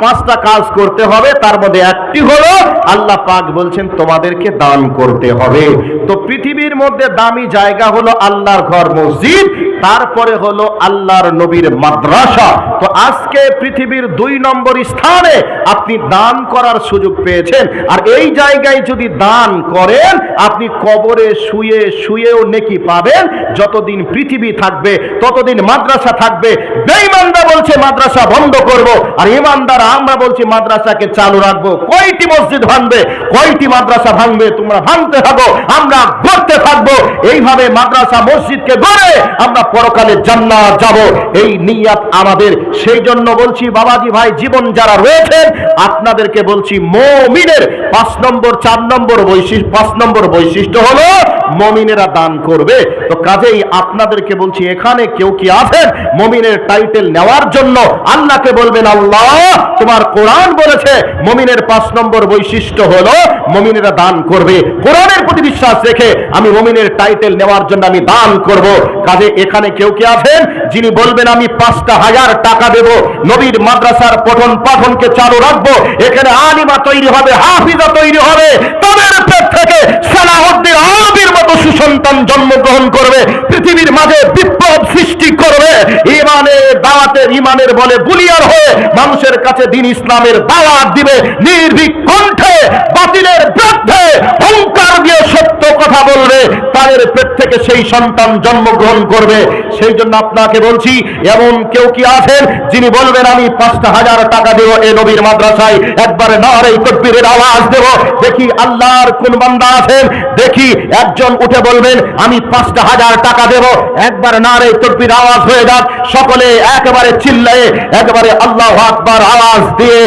পাঁচটা কাজ করতে হবে, তার মধ্যে একটি হলো আল্লাহ পাক বলছেন তোমাদেরকে দান করতে হবে। তো পৃথিবীর মধ্যে দামি জায়গা হলো আল্লাহর ঘর মসজিদ, তারপরে হলো আল্লাহর নবীর মাদ্রাসা। তো আজকে পৃথিবীর 2 নম্বর স্থানে আপনি দান করার সুযোগ পেয়েছেন। আর এই জায়গায় যদি দান করেন আপনি কবরে শুয়ে শুয়েও নেকি পাবেন। যতদিন পৃথিবী থাকবে ততদিন মাদ্রাসা থাকবে। বেঈমানরা বলছে মাদ্রাসা বন্ধ করব, আর ইমানদার আমরা বলছি মাদ্রাসাকে চালু রাখবো। কয়টি মসজিদ ভাঙবে, কয়টি মাদ্রাসা ভাঙবে? তোমরা ভাঙতে থাকো, আমরা গড়তে থাকবো। এইভাবে মাদ্রাসা মসজিদকে গড়ে আমরা পরকালে জান্নাত যাব, এই নিয়ত আমাদের। সেই জন্য বলছি বাবাজি ভাই, জীবন যারা রয়েছেন আপনাদেরকে বলছি মুমিনের 5 নম্বর 4 নম্বর বৈশিষ্ট্য 5 নম্বর বৈশিষ্ট্য হলো মুমিনেরা দান করবে। তো কাজেই আপনাদেরকে বলছি এখানে কেউ কি আছেন মুমিনের টাইটেল নেওয়ার জন্য? আল্লাহকে বলবেন আল্লাহ তোমার কোরআন বলেছে মুমিনের 5 নম্বর বৈশিষ্ট্য হলো মুমিনেরা দান করবে। কোরআনের প্রতি বিশ্বাস রেখে আমি মুমিনের টাইটেল নেওয়ার জন্য আমি দান করব। কাজে এখানে কেউ কি আছেন যিনি বলবেন আমি 5,000 টাকা দেব, নবীর মাদ্রাসার পঠন পাঠনকে চালু রাখবো, এখানে আলিমা তৈরি হবে, হাফিজা তৈরি হবে, তাদের পেট থেকে সালাউদ্দিন আইয়ুবীর মতো সুসন্তান জন্মগ্রহণ করবে, পৃথিবীর মাঝে বিপ্লব সৃষ্টি করবে, ইমানের বলে বুলিয়ার হয়ে মানুষের কাছে দ্বীন ইসলামের দাওয়াত দিবে, নির্ভীক কণ্ঠে বাতিলের বিরুদ্ধে হুঙ্কার দিয়ে সত্য কথা বলবে, তাদের পেট থেকে সেই সন্তান জন্মগ্রহণ করবে। সেই জন্য আপনাকে বলছি এমন কেউ কি আছেন যিনি বলবেন আমি 5,000 টাকা দেব এই নবীর মাদ্রাসায়, একবারে নারে তাকবীরের আওয়াজ দেব। দেখি আল্লাহর কোন বান্দা আছেন, দেখি একজন উঠে বলবেন আমি 5,000 টাকা দেব, একবার নারে তাকবীর আওয়াজ হয়ে যাক, সকলে একেবারে চিল্লায়ে একবারে আল্লাহু আকবার আওয়াজ দিয়ে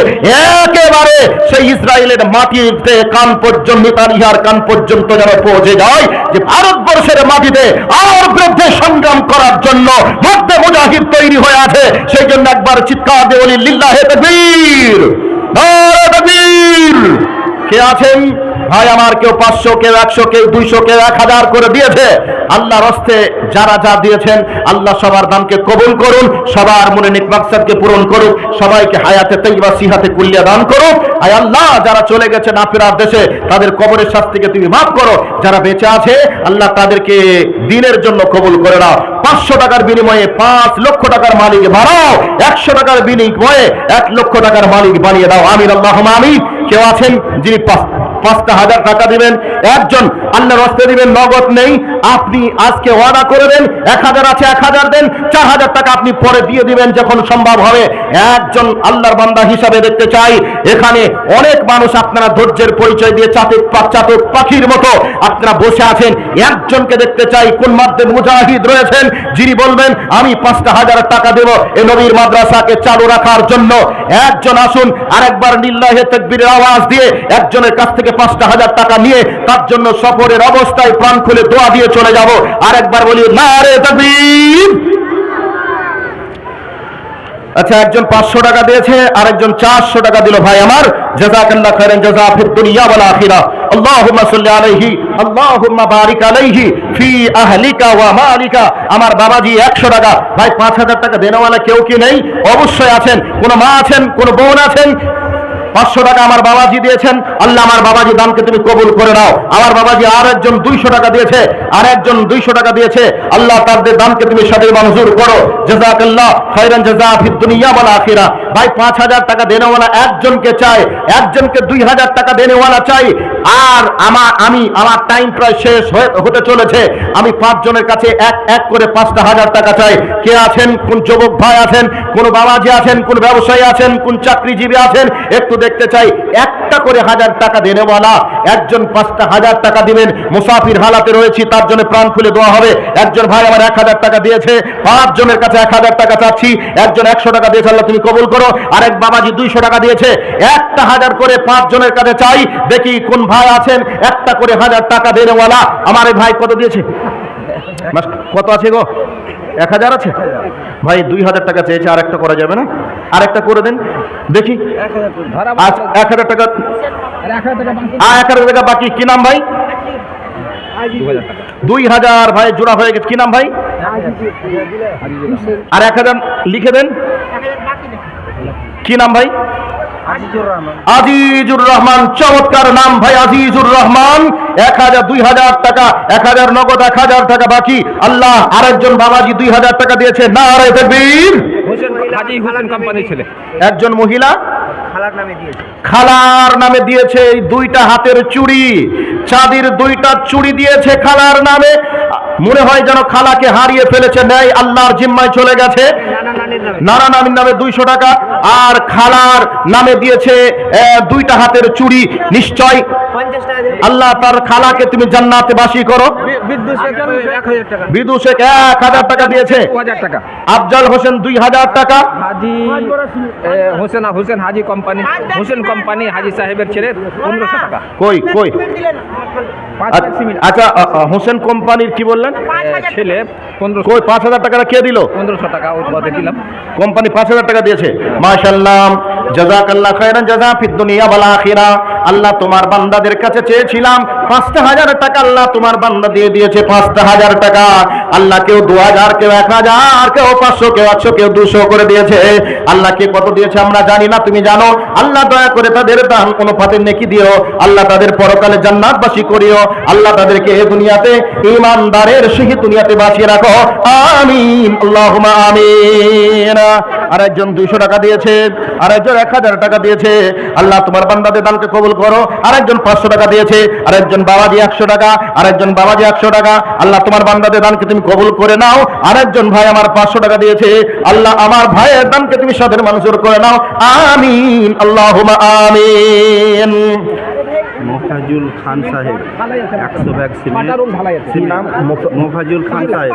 একেবারে সেই ইসরায়েলের মাটিতে কান পর্যন্ত, নেতানিয়ার কান পর্যন্ত যেন পৌঁছে যায় যে ভারতবর্ষের মাটিতে আমার বিরুদ্ধে সংগ্রাম করার জন্য মধ্যে মুজাহিদ তৈরি হয়ে আছে। সেই জন্য একবার চিৎকার দিয়ে বলি লিল্লাহে তাকবীর, নারে তাকবীর। কে আছেন ভাই আমার? কেউ 500, কেউ 100, কেউ 200, কেউ 1000 করে দিয়েছে। আল্লাহর রাস্তে যারা যা দিয়েছেন আল্লাহ সবার দানকে কবুল করুন, সবার মনে নেক মাকসাদকে পূরণ করুন, সবাইকে হায়াতে তাইয়্যিবা সিহাতে কুল্লিয়া দান করুন। আয় আল্লাহ যারা চলে গেছেন আখিরাত দেশে তাদের কবরের শাস্তিকে তুমি মাফ করো, যারা বেঁচে আছে আল্লাহ তাদেরকে দ্বীনের জন্য কবুল করে নাও। 500 টাকার বিনিময়ে 5 লক্ষ টাকার মালিক বানাও, 100 টাকার বিনিময়ে 1 লক্ষ টাকার মালিক বানিয়ে দাও। আমিন আল্লাহুম্মা আমিন। কেউ আছেন যিনি 5,000 টাকা দিবেন? একজন আল্লাহর রাস্তে দিবেন, নগদ নেই, আপনি আজকে ওয়াদা করে দেন 1000 আছে 1000 দেন, 4000 টাকা আপনি পরে দিয়ে দিবেন যখন সম্ভব হবে। একজন আল্লাহর বান্দা হিসাবে দেখতে চাই এখানে অনেক মানুষ আপনারা ধৈর্যের পরিচয় দিয়ে চাতক পাখির মতো আপনারা বসে আছেন, একজনকে দেখতে চাই কোন মাধ্যমে মুজাহিদ রয়েছেন যিনি বলবেন আমি 5,000 টাকা দেব এই নবীর মাদ্রাসাকে চালু রাখার জন্য। একজন আসুন আরেকবার লিল্লাহে তাকবীরের আওয়াজ দিয়ে একজনের কাছ থেকে 5,000 টাকা নিয়ে তার জন্য সফরের অবস্থায় প্রাণ খুলে দোয়া দিয়ে চলে যাব। আরেকবার বলি নারে তাকবীর। আচ্ছা, একজন 500 টাকা দিয়েছে, আরেকজন 400 টাকা দিল। ভাই আমার জাযাকাল্লাহ খাইরান জাযা ফিদ দুনিয়া ওয়াল আখিরা। আল্লাহুম্মা সাল্লি আলাইহি আল্লাহুম্মা বারিক আলাইহি ফি আহলিকা ওয়া মালিকা। আমার বাবাজি 100 টাকা। ভাই 5,000 টাকা দেনওয়ালা কেউ কি নেই? অবশ্যই আছেন। কোন মা আছেন, কোন বোন আছেন? 500 টাকা আমার বাবাজি দিয়েছেন, আল্লাহ আমার বাবাজি দানকে তুমি কবুল করে নাও। আমার বাবাজি আর একজন 200 টাকা দিয়েছে, আর একজন 200 টাকা দিয়েছে, আল্লাহ তাদের দানকে তুমি সাদে মঞ্জুর করো। জাযাকাল্লাহ খাইরান জাযা ফিদ দুনিয়া ওয়াল আখিরা। ভাই 5,000 টাকা দেনেওয়ালা একজনকে চাই, একজনকে 2,000 টাকা দেনেওয়ালা চাই। আর আমার টাইম প্রায় শেষ হতে চলেছে, আমি 5 জনের কাছে এক করে 5,000 টাকা চাই। কে আছেন? কোন যুবক ভাই আছেন, কোন বাবাজি আছেন, কোন ব্যবসায়ী আছেন, কোন চাকরিজীবী আছেন? একটু দেখতে চাই। একটা করে 1000 টাকা দেনেওয়ালা একজন 5,000 টাকা দিবেন। মুসাফির হালাতে রয়েছি, তার জন্য প্রাণ খুলে দেওয়া হবে। একজন ভাই আমার 1000 টাকা দিয়েছে, 5 জনের কাছে 1000 টাকা চাচ্ছি। একজন 100 টাকা দিয়েছে, আল্লাহ তুমি কবুল করো। আরেক বাবাজি 200 টাকা দিয়েছে, 1000 করে 5 জনের কাছে চাই। দেখি কোন ভাই আছেন একটা করে 1000 টাকা দেনেওয়ালা। আমার এই ভাই কত দিয়েছে? কত আছে গো? 1000 আছে ভাই। 2000 টাকা চেয়েছে, আর একটা করা যাবে না? আরেকটা করে দেন দেখি। 1000 টাকা, 1000 টাকা বাকি। কি নাম ভাই? 2000 ভাই জোড়া হয়ে গেছে। কি নাম ভাই? আর 1000 লিখে দেন। কি নাম ভাই? আজিজুর রহমান। চমৎকার নাম ভাই, আজিজুর রহমান। 1000, 2000 টাকা, 1000 নগদ, 1000 টাকা বাকি। আল্লাহ। আরেকজন বাবাজি 2000 টাকা দিয়েছে। নারে তাকবীর। হোসেন কোম্পানির ছেলে। একজন মহিলা খালার নামে দিয়েছে এই 2টা হাতের চুড়ি, চাঁদির 2টা চুড়ি দিয়েছে খালার নামে। মনে হয় যেন খালাকে হারিয়ে ফেলেছে, নেই আল্লাহর জিম্মায় চলে গেছে। নানা নানির নামে 200 টাকা, আর খালার নামে দিয়েছে 2টা হাতের চুড়ি। নিশ্চয় আল্লাহ তার খালাকে তুমি জান্নাতে বাসী করো। বিদু শেখ 1000 টাকা দিয়েছে। আফজাল হোসেন 2000 টাকা। হাজি হোসেন হাজি কোম্পানি, হোসেন কোম্পানি হাজি সাহেবের ছেলে 1500 টাকা। কই আচ্ছা, হোসেন কোম্পানির কি বললেন? ছেলে 1500। কই 5000 টাকা কে দিল? 1500 টাকা ওদের দিলাম। কোম্পানি 5000 টাকা দিয়েছে। মাশাআল্লাহ, জাযাকাল্লাহ খায়রান জাযা ফিদ দুনিয়া ওয়াল আখিরা। আল্লাহ তোমার বান্দাদের কাছে চেয়েছিলাম 5000 টাকা, আল্লাহ তোমার বান্দা দিয়ে দিয়েছে 5000 টাকা। আল্লাহ কেউ 2000, কেউ 1000, কেউ 500, কেউ 100, কেউ 200 করে দিয়েছে। আল্লাহ কে কত দিয়েছে আমরা জানি না, তুমি জানো। আল্লাহ দয়া করে তাদের দান অনুপাতে নেকি দিও। আল্লাহ তাদের পরকালে জান্নাতবাসী করিও। আল্লাহ তাদেরকে এই দুনিয়াতে ঈমানদারের সহিত দুনিয়াতে বাঁচিয়ে রাখো। আমিন, আল্লাহুম্মা আমিন। আরেকজন 200 টাকা দিয়েছে, আরেকজন 1000 টাকা দিয়েছে। আল্লাহ তোমার বান্দাদের দানকে কবুল করো। আরেকজন 500 টাকা দিয়েছে, আরেকজন বাবাজি 100 টাকা, আরেকজন বাবাজি 100 টাকা। আল্লাহ তোমার বান্দাদের দানকে তুমি কবুল করে নাও। আরেকজন ভাই আমার 500 টাকা দিয়েছে। আল্লাহ আমার ভাইয়ের দানকে তুমি সাদের মঞ্জুর করে নাও। আমিন, আল্লাহুম্মা আমিন। মোফাজুল খান সাহেব 100 ব্যাগ সিমেন্ট। মোফাজুল খান সাহেব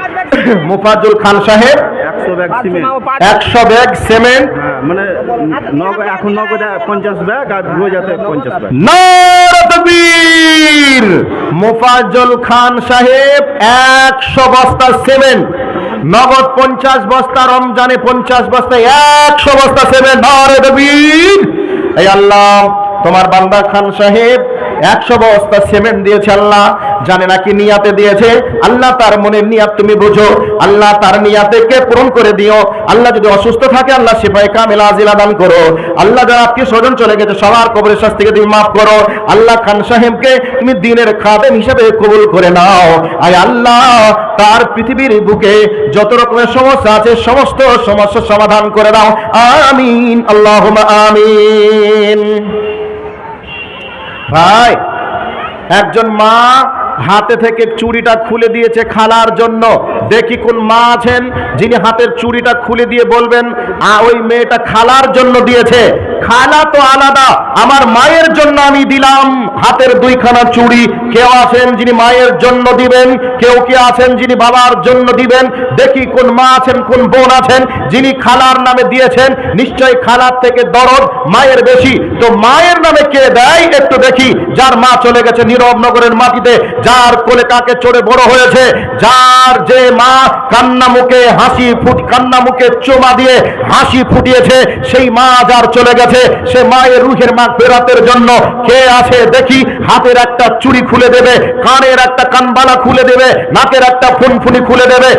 মোফাজুল খান সাহেব 100 ব্যাগ সিমেন্ট। 100 bag cement. মানে এখন নগদ 50 ব্যাগ আর রোজাতে 50 ব্যাগ। নারে তাকবীর। মোফাজুল খান সাহেব 100 বস্তা সিমেন্ট, নগদ 50 বস্তা, রমজানে 50 বস্তা, 100 বস্তা সিমেন্ট। নারে তাকবীর। এই আল্লাহ তোমার বান্দা খান সাহেব 100 বস্তা সিমেন্ট দিয়েছে। আল্লাহ জানে না কি নিয়াতে দিয়েছে। আল্লাহ তার মনের নিয়াত তুমি বুঝো। আল্লাহ তার নিয়াতকে পূরণ করে দিও। আল্লাহ যদি অসুস্থ থাকে আল্লাহ শিফায়ে কামিলা আজিলা দান করো। আল্লাহ যারা আত্মীয় স্বজন চলে গেছে সবার কবরের শাস্তিকে তুমি মাফ করো। আল্লাহ খান সাহেবকে তুমি দিনের খাদেম হিসেবে কবুল করে নাও। আয় আল্লাহ তার পৃথিবীর বুকে যত রকমের সমস্যা আছে সমস্ত সমস্যার সমাধান করে দাও। আমিন, আল্লাহুম্মা আমিন। ভাই, একজন মা হাতে থেকে চুড়িটা খুলে দিয়েছে খালার জন্য। দেখি কোন মা আছেন যিনি হাতের চুড়িটা খুলে দিয়ে বলবেন ওই মেয়েটা খালার জন্য দিয়েছে। খালা তো আলাদা, আমার মায়ের জন্য আমি দিলাম হাতের 2খানা চুড়ি। কেউ আছেন যিনি মায়ের জন্য দিবেন? কেউ কি আছেন যিনি বাবার জন্য দিবেন? দেখি কোন মা আছেন, কোন বোন আছেন যিনি খালার নামে দিয়েছেন। নিশ্চয়ই খালার থেকে দরদ মায়ের বেশি। তো মায়ের নামে কে দেয় একটু দেখি। যার মা চলে গেছে নীরব নগরের মাটিতে, যার কোলে কাকে চড়ে বড় হয়েছে, যার যে মা কান্না মুখে চোমা দিয়ে হাসি ফুটিয়েছে, সেই মা যার চলে গেছে, সে মায়ের রুহের মাগফিরাতের জন্য কে আছে দেখি। হাতের একটা চুড়ি খুলে দেবে, কানের একটা কানবালা খুলে দেবে, নাকের একটা ফুনফুনি খুলে দেবে।